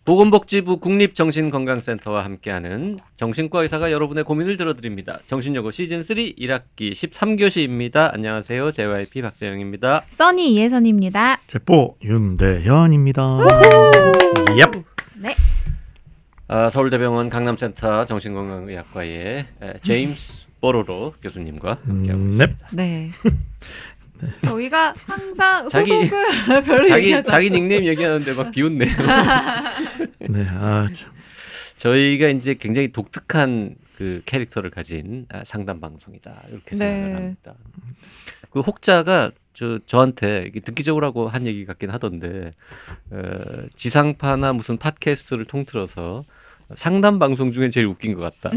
보건복지부 국립정신건강센터와 함께하는 정신과 의사가 여러분의 고민을 들어드립니다. 정신여고 시즌3 1학기 13교시입니다. 안녕하세요. JYP 박재영입니다. 써니 이혜선입니다. 제보 윤대현입니다. 얍. 네. 서울대병원 강남센터 정신건강의학과의 제임스 뽀로로 교수님과 함께하고 있습니다. 네. 저희가 항상 자기- 소속을 별로 얘기하지 자기 닉네임 얘기하는데 막 비웃네요. 네, 참. 저희가 이제 굉장히 독특한 그 캐릭터를 가진 상담 방송이다 이렇게 네. 생각을 합니다. 그 혹자가 저한테 이게 듣기적으로 하고 한 얘기 같긴 하던데 지상파나 무슨 팟캐스트를 통틀어서 상담 방송 중에 제일 웃긴 것 같다.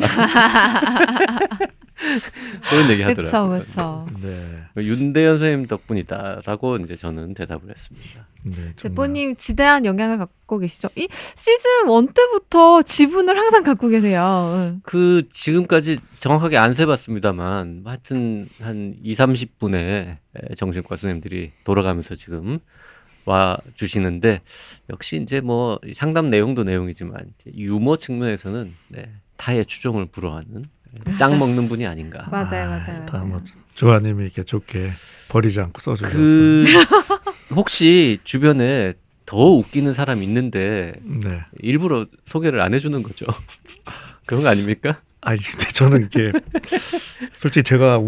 그런 얘기 하더라고요. 그렇죠. 네, 윤대현 선생님 덕분이다라고 이제 저는 대답을 했습니다. 네. 정말. 대표님 지대한 영향을 갖고 계시죠. 이 시즌 1 때부터 지분을 항상 갖고 계세요. 그 지금까지 정확하게 안 세봤습니다만 하여튼 한 20-30분의 정신과 선생님들이 돌아가면서 지금 와 주시는데 역시 이제 뭐 상담 내용도 내용이지만 이제 유머 측면에서는 타의 추종을 불허하는 짱 먹는 분이 아닌가. 맞아요. 다뭐 조아님이 이렇게 좋게 버리지 않고 써주셔서. 혹시 주변에 더 웃기는 사람 있는데 네. 일부러 소개를 안 해주는 거죠. 그런 거 아닙니까? 아니 근데 저는 이게 솔직히 제가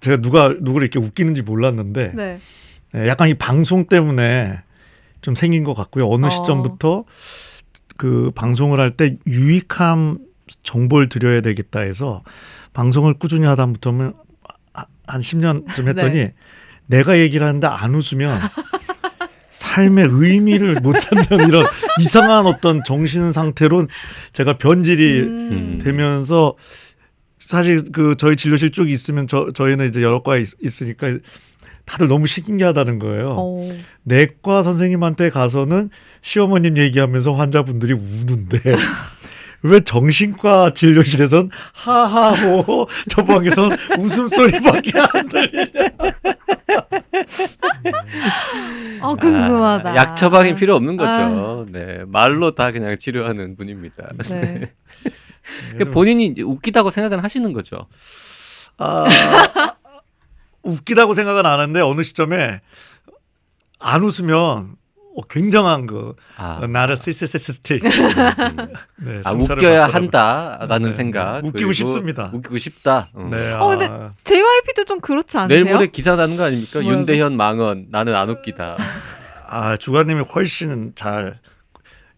제가 누구를 이렇게 웃기는지 몰랐는데 네. 약간 이 방송 때문에 좀 생긴 것 같고요. 어느 시점부터 그 방송을 할 때 유익한 정보를 드려야 되겠다 해서 방송을 꾸준히 하다부터는 한 10년쯤 했더니 네. 내가 얘기를 하는데 안 웃으면 삶의 의미를 못 찾는 이런 이상한 어떤 정신 상태로 제가 변질이 되면서 사실 그 저희 진료실 쭉 있으면 저희는 이제 여러 과에 있으니까 다들 너무 신기하다는 거예요. 내과 선생님한테 가서는 시어머님 얘기하면서 환자분들이 우는데 왜 정신과 진료실에선 하하호 저 방에선 웃음소리밖에 안 들리냐. 궁금하다. 약 처방이 필요 없는 거죠. 네, 말로 다 그냥 치료하는 분입니다. 네. 그러니까 본인이 이제 웃기다고 생각은 하시는 거죠. 웃기다고 생각은 안 하는데 어느 시점에 안 웃으면 굉장한 나르시시스틱 네, 웃겨야 한다라는 생각. 웃기고 그리고 싶습니다. 웃기고 싶다. 네, 근데 JYP도 좀 그렇지 않으세요? 내일 모레 기사 나는 거 아닙니까? 뭐라고? 윤대현 망언 나는 안 웃기다. 주관님이 훨씬 잘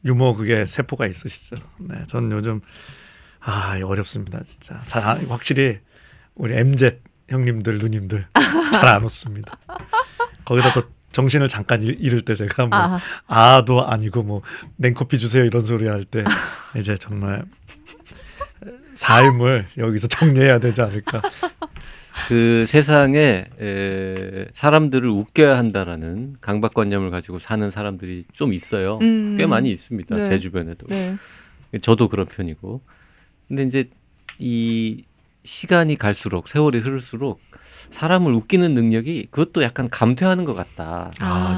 유머 그게 세포가 있으시죠. 네, 전 요즘 어렵습니다 진짜. 확실히 우리 MZ 형님들 누님들 잘 안 웃습니다. 거기다 또 정신을 잠깐 잃을 때 제가 도 아니고 뭐 냉커피 주세요 이런 소리 할 때 이제 정말 삶을 여기서 정리해야 되지 않을까. 그 세상에 사람들을 웃겨야 한다라는 강박관념을 가지고 사는 사람들이 좀 있어요. 꽤 많이 있습니다. 네. 제 주변에도. 네. 저도 그런 편이고. 근데 이제 이 시간이 갈수록 세월이 흐를수록 사람을 웃기는 능력이 그것도 약간 감퇴하는 것 같다.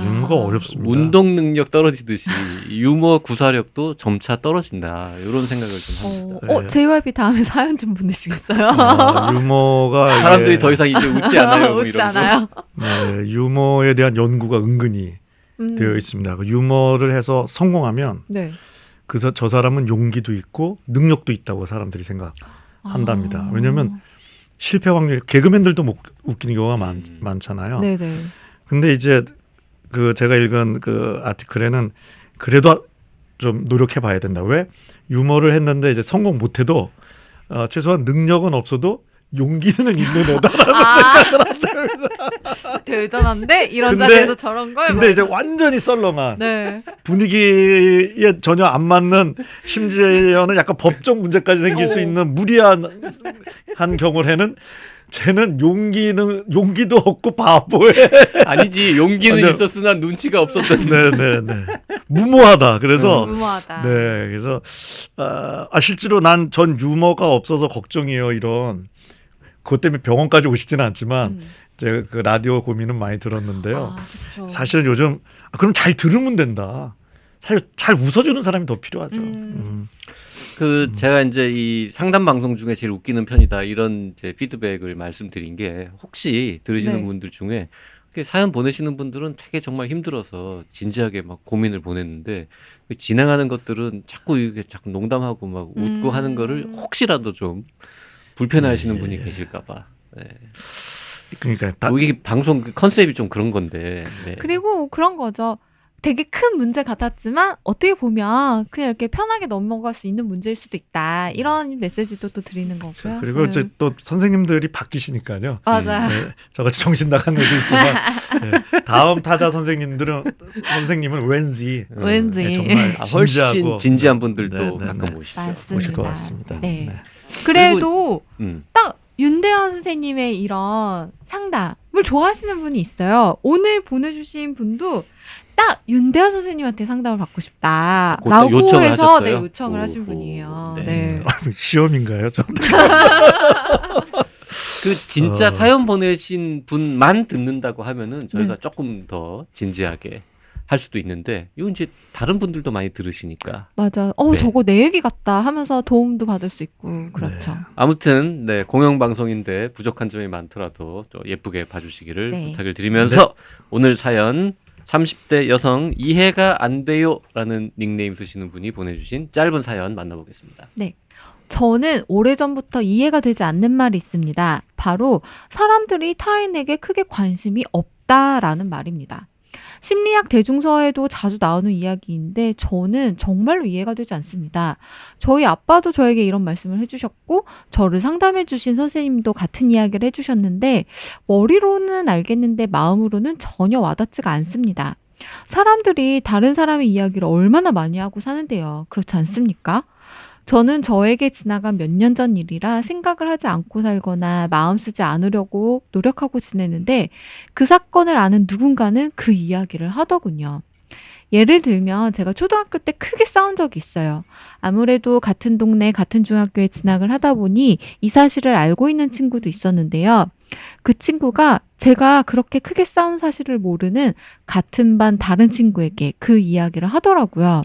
유머가 어렵습니다. 운동 능력 떨어지듯이 유머 구사력도 점차 떨어진다. 이런 생각을 좀 합니다. JYP 다음에 사연 좀 보내시겠어요? 유머가 사람들이 더 이상 이제 웃지 않아요. 뭐 웃지 이런 거. 않아요. 네, 유머에 대한 연구가 은근히 되어 있습니다. 유머를 해서 성공하면 네. 저 사람은 용기도 있고 능력도 있다고 사람들이 생각한답니다. 왜냐하면 실패 확률, 개그맨들도 웃기는 경우가 많잖아요. 네네. 근데 이제 제가 읽은 그 아티클에는 그래도 좀 노력해 봐야 된다. 왜? 유머를 했는데 이제 성공 못해도 최소한 능력은 없어도 용기는 있는 애다라는 생각을 한답니다. 대단한데 이런 자리에서 저런 걸. 근데 이제 완전히 썰렁한 네. 분위기에 전혀 안 맞는, 심지어는 약간 법적 문제까지 생길 수 있는 무리한 경우에는 쟤는 용기도 없고 바보에. 아니지, 용기는 완전- 있었으나 눈치가 없었던. 네네네. 무모하다. 그래서 무모하다. 네, 그래서 실제로 난 전 유머가 없어서 걱정이에요. 그것 때문에 병원까지 오시지는 않지만 제가 그 라디오 고민은 많이 들었는데요. 그렇죠. 사실은 요즘 그럼 잘 들으면 된다. 사실 잘 웃어주는 사람이 더 필요하죠. 제가 이제 이 상담 방송 중에 제일 웃기는 편이다 이런 이제 피드백을 말씀드린 게 혹시 들으시는 네. 분들 중에 이렇게 사연 보내시는 분들은 되게 정말 힘들어서 진지하게 막 고민을 보냈는데 그 진행하는 것들은 자꾸 이게 자꾸 농담하고 막 웃고 하는 거를 혹시라도 좀 불편해하시는 네. 분이 계실까봐. 네. 그러니까 이게 방송 그 컨셉이 좀 그런 건데. 네. 그리고 그런 거죠. 되게 큰 문제 같았지만 어떻게 보면 그냥 이렇게 편하게 넘어갈 수 있는 문제일 수도 있다. 이런 메시지도 또 드리는 거고요. 그리고 이제 또 선생님들이 바뀌시니까요. 맞아요. 네, 저같이 정신 나간 애도 있지만 네, 다음 타자 선생님은 왠지 왠지. 네, 정말 훨씬 진지하고 진지한 분들도 네, 네, 가끔 네. 오시죠. 맞습니다. 오실 것 같습니다. 네. 그래도 음. 딱 윤대현 선생님의 이런 상담을 좋아하시는 분이 있어요. 오늘 보내주신 분도 딱 윤대현 선생님한테 상담을 받고 싶다라고 딱 요청을 해서 하셨어요? 네, 요청을 하신 오호. 분이에요. 네. 네. 시험인가요? 저 그 진짜 어. 사연 보내신 분만 듣는다고 하면은 저희가 조금 더 진지하게 할 수도 있는데 이건 이제 다른 분들도 많이 들으시니까 맞아. 네. 저거 내 얘기 같다 하면서 도움도 받을 수 있고 그렇죠. 아무튼 네 공영방송인데 부족한 점이 많더라도 좀 예쁘게 봐주시기를 네. 부탁을 드리면서 오늘 사연 30대 여성 이해가 안 돼요라는 닉네임 쓰시는 분이 보내주신 짧은 사연 만나보겠습니다. 저는 오래전부터 이해가 되지 않는 말이 있습니다. 바로 사람들이 타인에게 크게 관심이 없다라는 말입니다. 심리학 대중서에도 자주 나오는 이야기인데 저는 정말로 이해가 되지 않습니다. 저희 아빠도 저에게 이런 말씀을 해주셨고 저를 상담해 주신 선생님도 같은 이야기를 해주셨는데 머리로는 알겠는데 마음으로는 전혀 와닿지가 않습니다. 사람들이 다른 사람의 이야기를 얼마나 많이 하고 사는데요. 그렇지 않습니까? 저는 저에게 지나간 몇 년 전 일이라 생각을 하지 않고 살거나 마음 쓰지 않으려고 노력하고 지내는데 그 사건을 아는 누군가는 그 이야기를 하더군요. 예를 들면 제가 초등학교 때 크게 싸운 적이 있어요. 아무래도 같은 동네 같은 중학교에 진학을 하다 보니 이 사실을 알고 있는 친구도 있었는데요. 그 친구가 제가 그렇게 크게 싸운 사실을 모르는 같은 반 다른 친구에게 그 이야기를 하더라고요.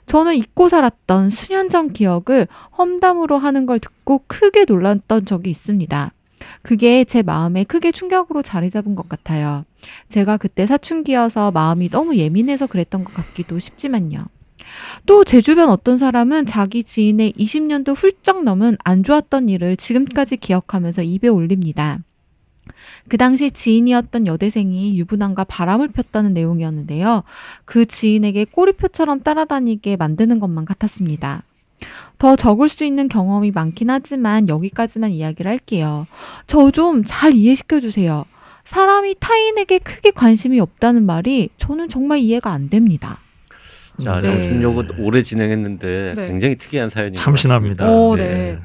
저는 잊고 살았던 수년 전 기억을 험담으로 하는 걸 듣고 크게 놀랐던 적이 있습니다. 그게 제 마음에 크게 충격으로 자리 잡은 것 같아요. 제가 그때 사춘기여서 마음이 너무 예민해서 그랬던 것 같기도 싶지만요. 또 제 주변 어떤 사람은 자기 지인의 20년도 훌쩍 넘은 안 좋았던 일을 지금까지 기억하면서 입에 올립니다. 그 당시 지인이었던 여대생이 유부남과 바람을 폈다는 내용이었는데요. 그 지인에게 꼬리표처럼 따라다니게 만드는 것만 같았습니다. 더 적을 수 있는 경험이 많긴 하지만 여기까지만 이야기를 할게요. 저 좀 잘 이해시켜 주세요. 사람이 타인에게 크게 관심이 없다는 말이 저는 정말 이해가 안 됩니다. 자, 네. 정신요구 오래 진행했는데 네. 굉장히 특이한 사연인 것 참신합니다. 같습니다. 네.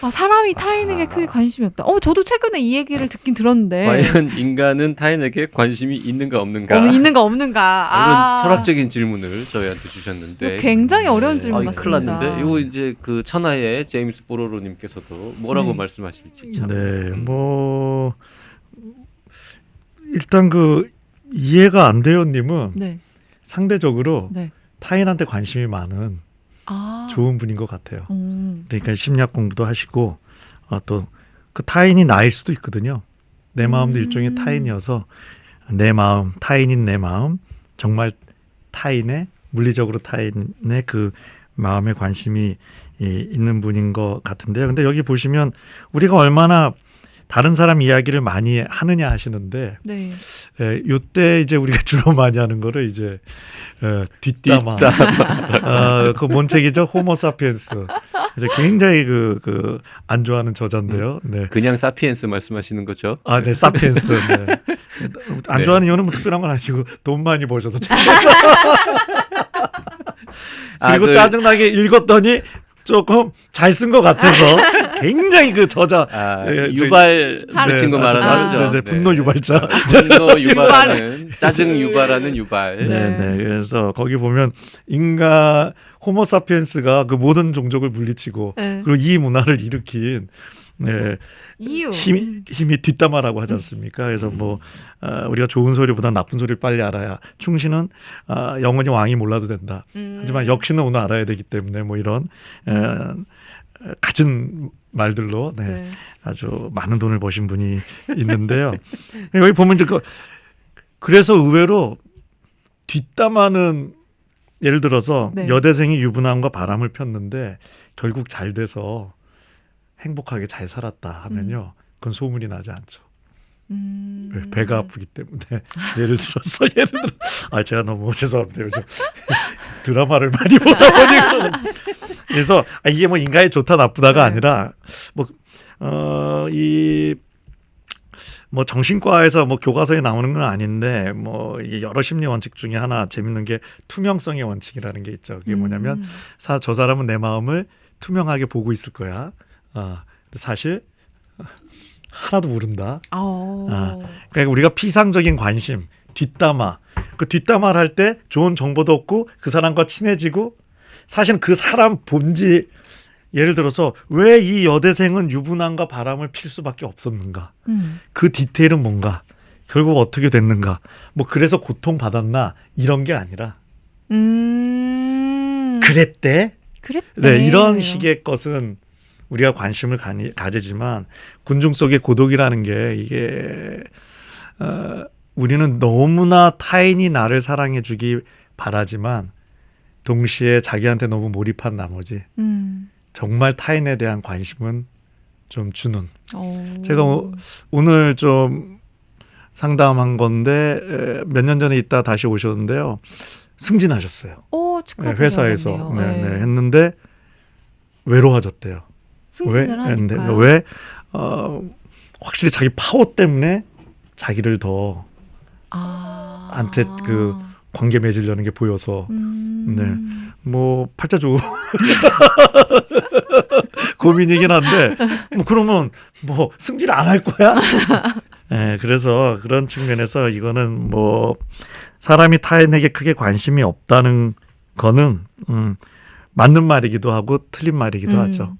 사람이 타인에게 크게 관심이 없다. 저도 최근에 이 얘기를 듣긴 들었는데. 과연 인간은 타인에게 관심이 있는가 없는가? 있는가 없는가. 이런 철학적인 질문을 저희한테 주셨는데 굉장히 어려운 질문 이거 큰일 같습니다. 났는데 이거 이제 그 천하의 제임스 보로로님께서도 뭐라고 네. 말씀하실지 참. 네, 뭐 일단 그 이해가 안 돼요님은 네. 상대적으로 네. 타인한테 관심이 많은 좋은 분인 것 같아요. 그러니까 심리학 공부도 하시고 또 그 타인이 나일 수도 있거든요. 내 마음도 일종의 타인이어서 내 마음, 타인인 내 마음, 정말 타인의 물리적으로 타인의 그 마음에 관심이 있는 분인 것 같은데요. 근데 여기 보시면 우리가 얼마나 다른 사람 이야기를 많이 하느냐 하시는데 네. 요때 이제 우리가 주로 많이 하는 거를 이제 뒷담화. 그 뭔 책이죠? 호모사피엔스. 이제 굉장히 그 안 좋아하는 저자인데요. 네. 그냥 사피엔스 말씀하시는 거죠? 아, 네, 사피엔스. 네. 안 네. 좋아하는 이유는 뭐 특별한 건 아니고 돈 많이 버셔서. 그리고 짜증나게 읽었더니 조금 잘 쓴 것 같아서 굉장히 그 저자 유발 그 친구 말하는 아주 거죠. 분노 유발자. 분노 유발하는 짜증 유발하는 유발. 네. 그래서 거기 보면 인간 호모사피엔스가 그 모든 종족을 물리치고 네. 그리고 이 문화를 일으킨 이유. 힘이 뒷담화라고 하지 않습니까? 그래서 뭐 우리가 좋은 소리보다 나쁜 소리를 빨리 알아야 충신은 영원히 왕이 몰라도 된다. 하지만 역시는 오늘 알아야 되기 때문에 뭐 이런 갖은 말들로 네. 아주 많은 돈을 버신 분이 있는데요. 여기 보면 이제 그래서 의외로 뒷담화는 예를 들어서 네. 여대생이 유부남과 바람을 폈는데 결국 잘 돼서 행복하게 잘 살았다 하면요. 그건 소문이 나지 않죠. 왜? 배가 아프기 때문에. 예를 들어 제가 너무 죄송합니다. 요즘 드라마를 많이 보다 보니까 그래서 이게 뭐 인간이 좋다 나쁘다가 네. 아니라 뭐 정신과에서 뭐 교과서에 나오는 건 아닌데 뭐 이게 여러 심리 원칙 중에 하나 재밌는 게 투명성의 원칙이라는 게 있죠. 그게 뭐냐면 저 사람은 내 마음을 투명하게 보고 있을 거야. 근데 사실 하나도 모른다. 그러니까 우리가 피상적인 관심, 뒷담화. 그 뒷담화를 할 때 좋은 정보도 얻고 그 사람과 친해지고 사실 그 사람 본질 예를 들어서 왜 이 여대생은 유부남과 바람을 필 수밖에 없었는가? 그 디테일은 뭔가? 결국 어떻게 됐는가? 뭐 그래서 고통 받았나? 이런 게 아니라 그랬대. 네, 이런 식의 것은 우리가 관심을 가지지만 군중 속의 고독이라는 게 이게 우리는 너무나 타인이 나를 사랑해주기 바라지만 동시에 자기한테 너무 몰입한 나머지 정말 타인에 대한 관심은 좀 주는. 제가 오늘 좀 상담한 건데 몇 년 전에 있다 다시 오셨는데요. 승진하셨어요. 축하드려요. 회사에서 했는데 외로워졌대요. 승진을 하니까요. 왜? 확실히 자기 파워 때문에 자기를 더 한테 그 관계 맺으려는 게 보여서 뭐 팔자 좋고 고민이긴 한데 뭐 그러면 뭐 승진 안 할 거야? 네, 그래서 그런 측면에서 이거는 뭐 사람이 타인에게 크게 관심이 없다는 거는 맞는 말이기도 하고 틀린 말이기도 하죠.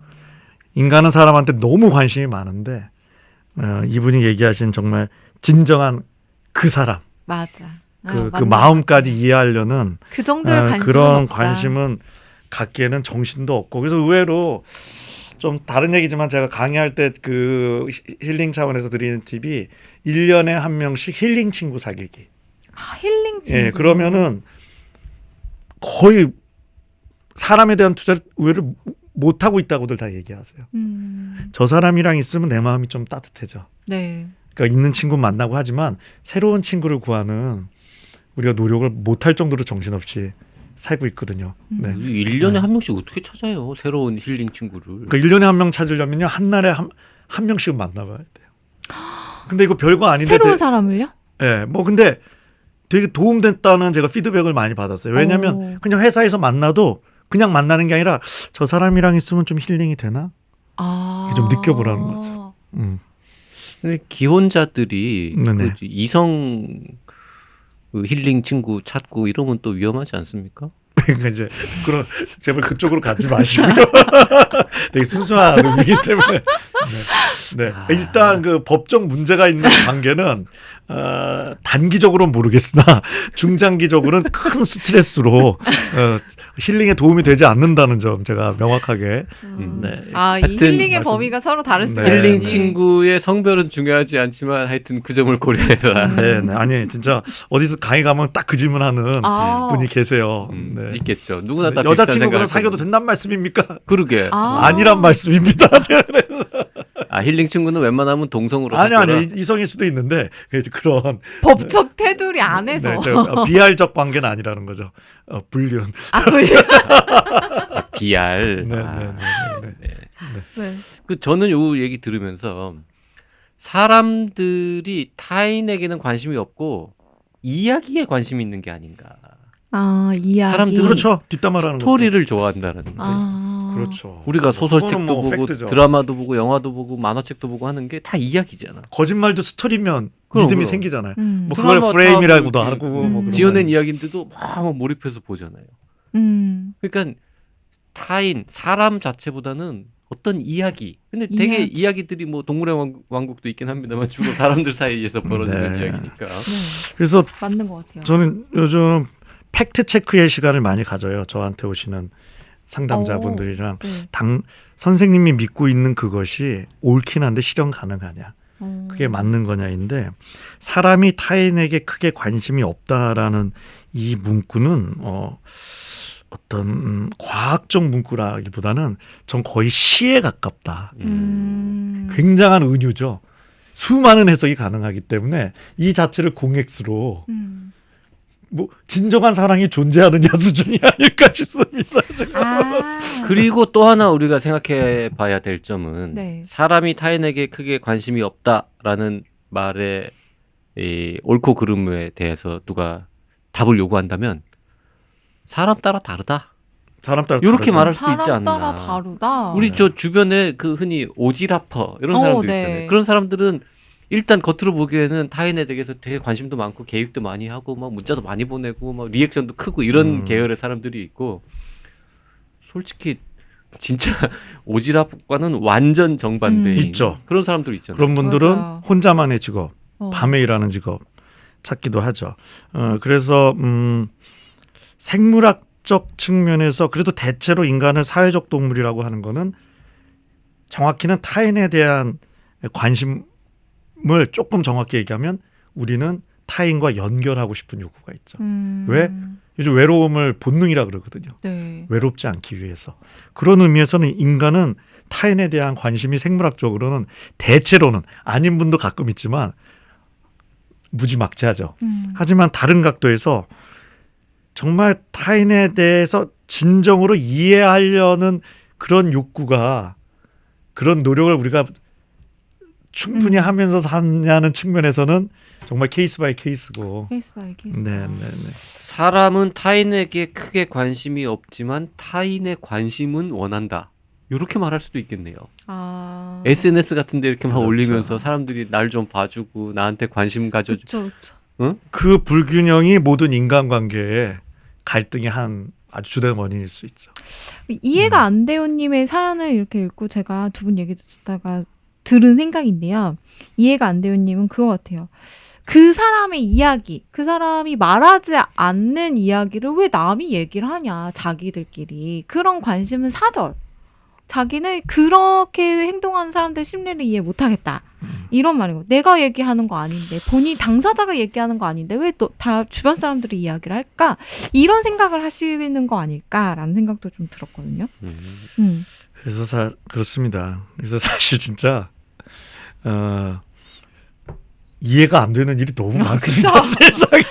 인간은 사람한테 너무 관심이 많은데 이분이 얘기하신 정말 진정한 그 사람 맞아. 그 마음까지 이해하려는 그 정도의 관심은 그런 없다. 관심은 갖기에는 정신도 없고 그래서 의외로 좀 다른 얘기지만 제가 강의할 때 그 힐링 차원에서 드리는 팁이 1년에 한 명씩 힐링 친구 사귀기. 힐링 친구. 예, 그러면은 거의 사람에 대한 투자를 의외로 못하고 있다고들 다 얘기하세요. 저 사람이랑 있으면 내 마음이 좀 따뜻해져. 네. 그러니까 있는 친구 만나고 하지만 새로운 친구를 구하는 우리가 노력을 못할 정도로 정신없이 살고 있거든요. 네. 1년에 한 명씩 어떻게 찾아요? 새로운 힐링 친구를. 그러니까 1년에 한 명 찾으려면요. 한 날에 한 명씩은 만나봐야 돼요. 근데 이거 별거 아닌데 새로운 사람을요? 네, 뭐 근데 되게 도움됐다는 제가 피드백을 많이 받았어요. 왜냐하면 그냥 회사에서 만나도 그냥 만나는 게 아니라 저 사람이랑 있으면 좀 힐링이 되나? 좀 느껴보라는 거죠. 근데 기혼자들이 네네. 그 이성 그 힐링 친구 찾고 이러면 또 위험하지 않습니까? 그러니까 이제 그런 제발 그쪽으로 가지 마시고요. 되게 순수한 의미이기 때문에. 네. 일단 그 법적 문제가 있는 관계는 단기적으로는 모르겠으나 중장기적으로는 큰 스트레스로 힐링에 도움이 되지 않는다는 점 제가 명확하게. 네. 이 하여튼 힐링의 말씀- 범위가 서로 다를 수가 네, 힐링 네. 친구의 성별은 중요하지 않지만 하여튼 그 점을 고려해라. 네, 아니 진짜 어디서 강의 가면 딱 그 질문하는 분이 계세요. 네. 있겠죠. 누구나 다 비슷한 여자친구랑 생각을 사귀어도 거고. 된단 말씀입니까? 그러게. 아니란 말씀입니다. 힐링 친구는 웬만하면 동성으로 아니 사귀어라. 이성일 수도 있는데 그런 법적 테두리 안에서. 네, 비할적 관계는 아니라는 거죠. 불륜. 비알. 네, 네. 그 저는 요 얘기 들으면서 사람들이 타인에게는 관심이 없고 이야기에 관심이 있는 게 아닌가. 이야기. 사람들은 그렇죠. 뒷담화라는 거. 스토리를 좋아한다는 거지. 그렇죠. 우리가 소설책도 그거는 뭐 보고 팩트죠. 드라마도 보고 영화도 보고 만화책도 보고 하는 게 다 이야기잖아. 거짓말도 스토리면 그럼, 믿음이 그럼. 생기잖아요. 음. 뭐 그걸 드라마 프레임이라고도 다 하고 음. 뭐 그런 지어낸 거. 이야기인데도 막 몰입해서 보잖아요. 음. 그러니까 타인 사람 자체보다는 어떤 이야기. 근데 되게 이야기. 이야기들이 뭐 동물의 왕국도 있긴 합니다만 주로 사람들 사이에서 벌어지는 네. 이야기니까. 네. 그래서 맞는 것 같아요. 저는 요즘 팩트 체크의 시간을 많이 가져요. 저한테 오시는 상담자분들이랑 네. 선생님이 믿고 있는 그것이 옳긴 한데 실현 가능하냐, 그게 음. 맞는 거냐인데, 사람이 타인에게 크게 관심이 없다라는 이 문구는 어떤 과학적 문구라기보다는 전 거의 시에 가깝다. 굉장한 은유죠. 수많은 해석이 가능하기 때문에 이 자체를 공엑스로 뭐 진정한 사랑이 존재하느냐 수준이 아닐까 싶습니다. 제가. 그리고 또 하나 우리가 생각해 봐야 될 점은 네. 사람이 타인에게 크게 관심이 없다라는 말의 이 옳고 그름에 대해서 누가 답을 요구한다면 사람 따라 다르다. 사람 따라 이렇게 다르죠. 말할 수도 있지 사람 따라 않나. 다르다. 우리 네. 저 주변에 그 흔히 오지라퍼 이런 사람들 네. 있잖아요. 그런 사람들은 일단 겉으로 보기에는 타인에 대해서 되게 관심도 많고 개입도 많이 하고 막 문자도 많이 보내고 막 리액션도 크고 이런 계열의 사람들이 있고, 솔직히 진짜 오지랖과는 완전 정반대인 있죠. 그런 사람들 있잖아요. 그런 분들은 맞아요. 혼자만의 직업, 어. 밤에 일하는 직업 찾기도 하죠. 그래서 생물학적 측면에서 그래도 대체로 인간을 사회적 동물이라고 하는 거는 정확히는 타인에 대한 관심을 조금 정확히 얘기하면 우리는 타인과 연결하고 싶은 욕구가 있죠. 왜? 요즘 외로움을 본능이라 그러거든요. 네. 외롭지 않기 위해서. 그런 의미에서는 인간은 타인에 대한 관심이 생물학적으로는 대체로는, 아닌 분도 가끔 있지만 무지막지하죠. 하지만 다른 각도에서 정말 타인에 대해서 진정으로 이해하려는 그런 욕구가, 그런 노력을 우리가 충분히 하면서 사냐는 측면에서는 정말 케이스 바이 케이스고. 케이스 바이 케이스. 네. 사람은 타인에게 크게 관심이 없지만 타인의 관심은 원한다. 이렇게 말할 수도 있겠네요. SNS 같은 데 이렇게 막 그렇죠. 올리면서 사람들이 날 좀 봐주고 나한테 관심 가져주고. 그렇죠. 그 불균형이 모든 인간관계의 갈등의 한 아주 주된 원인일 수 있죠. 이해가 안 돼요님의 사연을 이렇게 읽고 제가 두 분 얘기 듣다가 들은 생각인데요. 이해가 안 돼요님은 그거 같아요. 그 사람의 이야기, 그 사람이 말하지 않는 이야기를 왜 남이 얘기를 하냐, 자기들끼리. 그런 관심은 사절. 자기는 그렇게 행동하는 사람들 심리를 이해 못하겠다. 이런 말이고, 내가 얘기하는 거 아닌데, 본인 당사자가 얘기하는 거 아닌데 왜 또 다 주변 사람들이 이야기를 할까? 이런 생각을 하시는 거 아닐까라는 생각도 좀 들었거든요. 그래서 그렇습니다. 그래서 사실 진짜 이해가 안 되는 일이 너무 많습니다. 세상에.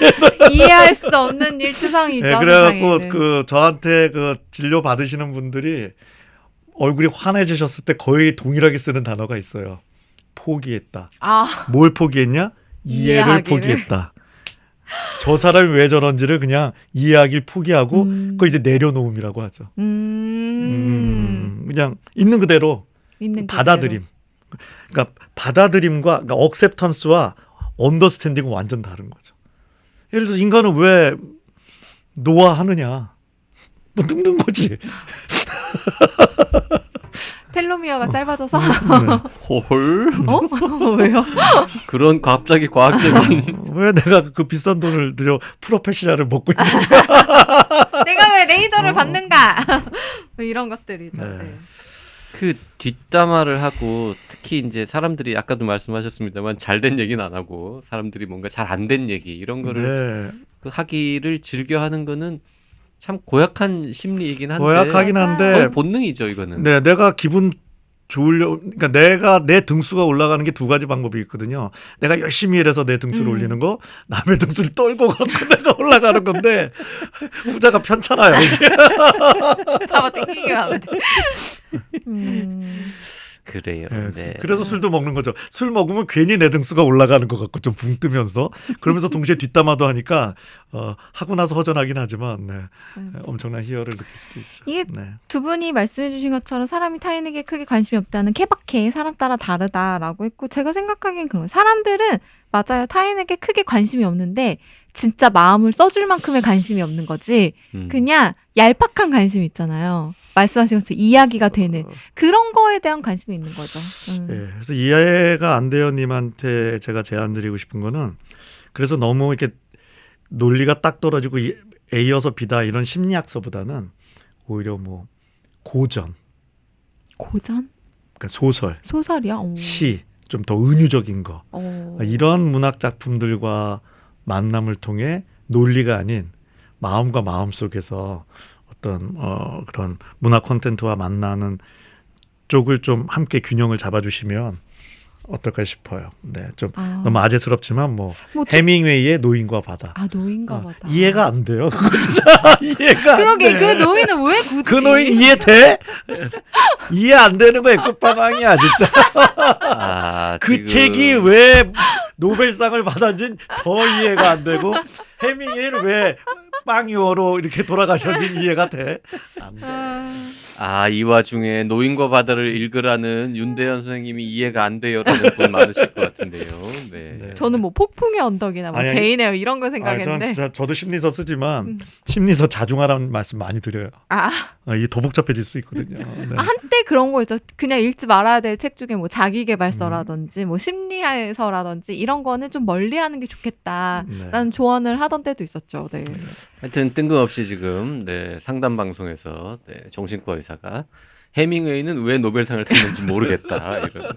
이해할 수 없는 일투성이죠. 네, 그래갖고 세상에는. 저한테 진료 받으시는 분들이 얼굴이 환해지셨을 때 거의 동일하게 쓰는 단어가 있어요. 포기했다. 뭘 포기했냐? 이해를 이해하기를. 포기했다. 저 사람이 왜 저런지를 그냥 이해하길 포기하고 그걸 이제 내려놓음이라고 하죠. 그냥 있는 그대로 있는 받아들임. 그러니까 받아들임과, 그러니까 억셉턴스와 언더스탠딩은 완전 다른 거죠. 예를 들어서 인간은 왜 노화하느냐? 뭐 늙는 거지. 텔로미어가 짧아져서. 홀? 왜요? 그런 갑자기 과학적인 왜 내가 그 비싼 돈을 들여 프로페셔널을 먹고 있는 내가 왜 레이저를 받는가? 뭐 이런 것들이죠. 네. 네. 그 뒷담화를 하고, 특히 이제 사람들이 아까도 말씀하셨습니다만 잘된 얘기는 안 하고 사람들이 뭔가 잘 안 된 얘기 이런 거를 그 하기를 즐겨하는 거는 참 고약한 심리이긴 한데, 고약하긴 한데, 거의 본능이죠 이거는. 네, 내가 기분 그러니까 내가 내 등수가 올라가는 게 두 가지 방법이 있거든요. 내가 열심히 일해서 내 등수를 올리는 거, 남의 등수를 떨고 갖고 내가 올라가는 건데 후자가 편찮아요. 이게. 잡아 당기기만 하면 돼. 그래요. 예, 네. 그래서 술도 먹는 거죠. 술 먹으면 괜히 내 등수가 올라가는 것 같고 좀 붕 뜨면서 그러면서 동시에 뒷담화도 하니까 하고 나서 허전하긴 하지만 네, 엄청난 희열을 느낄 수도 있죠. 이게 네. 두 분이 말씀해주신 것처럼 사람이 타인에게 크게 관심이 없다는 케바케 사람 따라 다르다라고 했고 제가 생각하기엔 그런 사람들은 맞아요. 타인에게 크게 관심이 없는데 진짜 마음을 써줄 만큼의 관심이 없는 거지 그냥 얄팍한 관심이 있잖아요. 말씀하신 것처럼 이야기가 되는 그런 거에 대한 관심이 있는 거죠. 예, 그래서 이해가 안 돼요님한테 제가 제안 드리고 싶은 거는 그래서 너무 이렇게 논리가 딱 떨어지고 A여서 B다 이런 심리학서보다는 오히려 뭐 고전, 고전? 그러니까 소설, 소설이요? 오. 시, 좀 더 은유적인 거 오. 이런 문학 작품들과 만남을 통해 논리가 아닌 마음과 마음 속에서 어떤 그런 문화 콘텐츠와 만나는 쪽을 좀 함께 균형을 잡아주시면 어떨까 싶어요. 네, 좀 너무 아재스럽지만 뭐 해밍웨이의 노인과 바다. 노인과 바다. 이해가 안 돼요. 그거 진짜 이해가 그러게 안 돼. 그 노인은 왜 굳이? 그 노인 이해돼? 이해 안 되는 거에 끝판왕이야 진짜. 그 책이 왜 노벨상을 받았는지 더 이해가 안 되고 해밍웨이는 왜 빵이어로 이렇게 돌아가셨는지 이해가 돼? 안 돼. 이 와중에 노인과 바다를 읽으라는 윤대현 선생님이 이해가 안 돼요라는 분 많으실 것 같은데요. 네. 네. 저는 뭐 폭풍의 언덕이나 뭐 제인 에어 이런 거 생각했는데. 저도 심리서 쓰지만 심리서 자중하라는 말씀 많이 드려요. 이게 더 복잡해질 수 있거든요. 네. 한때 그런 거 있죠. 그냥 읽지 말아야 될 책 중에 뭐 자기계발서라든지 뭐 심리서라든지 이런 거는 좀 멀리하는 게 좋겠다라는 조언을 하던 때도 있었죠. 네. 하여튼 뜬금없이 지금 상담 방송에서 정신과 의사가 해밍웨이는 왜 노벨상을 탔는지 모르겠다 이런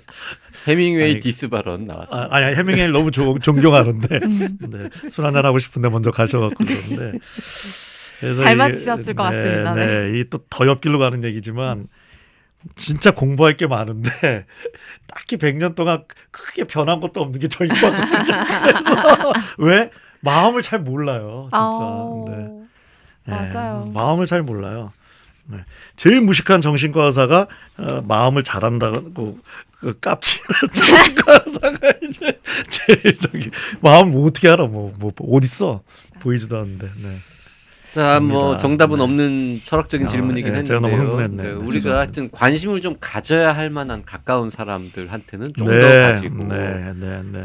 해밍웨이 디스 발언 나왔어요. 아니 해밍웨이를 너무 존경하는데 네, 술 한잔 하고 싶은데 먼저 가셔갖고 그러는데 잘 맞추셨을 것 같습니다. 네, 이 또 더 옆길로 가는 얘기지만 진짜 공부할 게 많은데 딱히 100년 동안 크게 변한 것도 없는 게 저희 거거든요. 그래서 왜 마음을 잘 몰라요, 진짜. 맞아요. 마음을 잘 몰라요. 네. 제일 무식한 정신과 의사가 마음을 잘한다고 깝치는 정신과 의사가 이제 제일 마음 어떻게 알아? 뭐 어디 있어? 보이지도 않는데. 네. 자, 뭐 정답은 없는 철학적인 질문이긴 했는데요. 제가 너무 흥분했네. 우리가 하여튼 관심을 좀 가져야 할 만한 가까운 사람들한테는 좀 더 가지고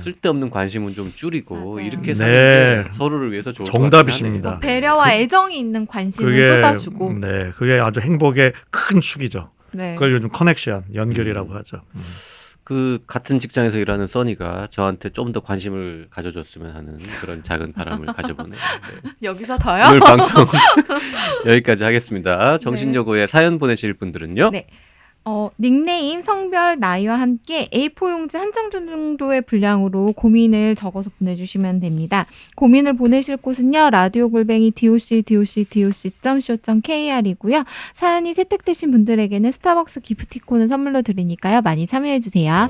쓸데없는 관심은 좀 줄이고 이렇게 사는 게 서로를 위해서 좋을 것 같아요. 정답이십니다. 배려와 애정이 있는 관심을 쏟아주고. 네, 그게 아주 행복의 큰 축이죠. 네. 그걸 요즘 커넥션, 연결이라고 하죠. 그 같은 직장에서 일하는 써니가 저한테 좀 더 관심을 가져줬으면 하는 그런 작은 바람을 가져보네요. 네. 여기서 더요? 오늘 방송 여기까지 하겠습니다. 정신여고에 사연 보내실 분들은요. 네. 닉네임, 성별, 나이와 함께 A4 용지 한 장 정도의 분량으로 고민을 적어서 보내주시면 됩니다. 고민을 보내실 곳은요. radio@doc.co.kr이고요. 사연이 채택되신 분들에게는 스타벅스 기프티콘을 선물로 드리니까요. 많이 참여해주세요.